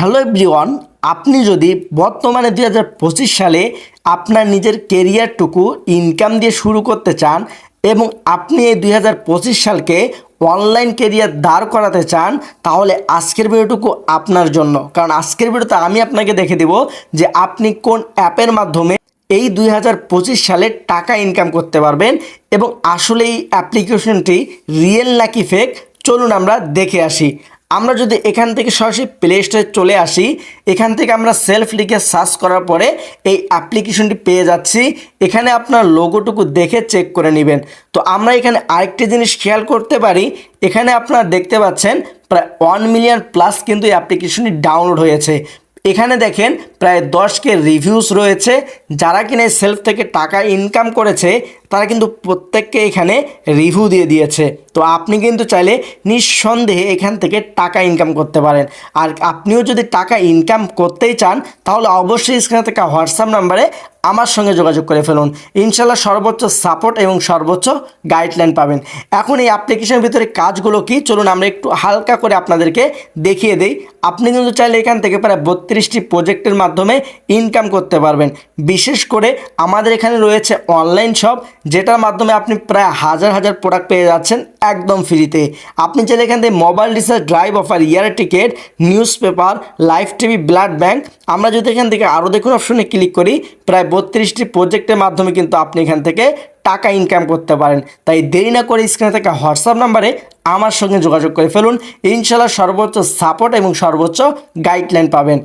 Hello everyone, আপনি যদি বর্তমানে 2025 সালে আপনার নিজের কেরিয়ারটুকু ইনকাম দিয়ে শুরু করতে চান এবং আপনি এই 2025 সালকে অনলাইন কেরিয়ার দাঁড় করাতে চান, তাহলে আজকের ভিডিওটুকু আপনার জন্য। কারণ আজকের ভিডিওতে আমি আপনাকে দেখে দেব যে আপনি কোন অ্যাপের মাধ্যমে এই 2025 সালে টাকা ইনকাম করতে পারবেন এবং আসলে এই অ্যাপ্লিকেশনটি রিয়েল নাকি ফেক, চলুন আমরা দেখে আসি। আমরা যদি এখান থেকে সরাসরি প্লে স্টোরে চলে আসি, এখান থেকে আমরা সেলফ লিখে সার্চ করার পরে এই অ্যাপ্লিকেশনটি পেয়ে যাচ্ছি। এখানে আপনার লোগোটুকু দেখে চেক করে নেবেন। তো আমরা এখানে আরেকটি জিনিস খেয়াল করতে পারি, এখানে আপনারা দেখতে পাচ্ছেন প্রায় 1 মিলিয়ন প্লাস কিন্তু এই অ্যাপ্লিকেশনটি ডাউনলোড হয়েছে। এখানে দেখেন প্রায় 10K রিভিউস রয়েছে। যারা কিনা সেলফ থেকে টাকা ইনকাম করেছে তারা কিন্তু প্রত্যেককে এখানে রিভিউ দিয়ে দিয়েছে। তো আপনি কিন্তু চাইলে নিঃসন্দেহে এখান থেকে টাকা ইনকাম করতে পারেন। আর আপনিও যদি টাকা ইনকাম করতেই চান তাহলে অবশ্যই স্ক্রিনে থাকা হোয়াটসঅ্যাপ নাম্বারে আমার সঙ্গে যোগাযোগ করে ফেলুন। ইনশাল্লাহ সর্বোচ্চ সাপোর্ট এবং সর্বোচ্চ গাইডলাইন পাবেন। এখন এই অ্যাপ্লিকেশনের ভিতরে কাজগুলো কি, চলুন আমরা একটু হালকা করে আপনাদেরকে দেখিয়ে দিই। আপনি কিন্তু চাইলে এখান থেকে প্রায় 32টি প্রজেক্টের মাধ্যমে ইনকাম করতে পারবেন। বিশেষ করে আমাদের এখানে রয়েছে অনলাইন শপ, যেটার মাধ্যমে আপনি প্রায় হাজার হাজার প্রোডাক্ট পেয়ে যাচ্ছেন একদম ফ্রিতে। আপনি চাইলে এখান থেকে mobile recharge, drive offer, air ticket, newspaper, live TV, blood bank, আমরা যদি এখান থেকে আরও দেখুন অপশনে ক্লিক করি, প্রায় 32টি প্রজেক্টের মাধ্যমে কিন্তু আপনি এখান থেকে টাকা ইনকাম করতে পারেন। তাই দেরি না করে স্ক্রিনে থাকা হোয়াটসঅ্যাপ নাম্বারে আমার সঙ্গে যোগাযোগ করে ফেলুন। ইনশাল্লাহ সর্বোচ্চ সাপোর্ট এবং সর্বোচ্চ গাইডলাইন পাবেন।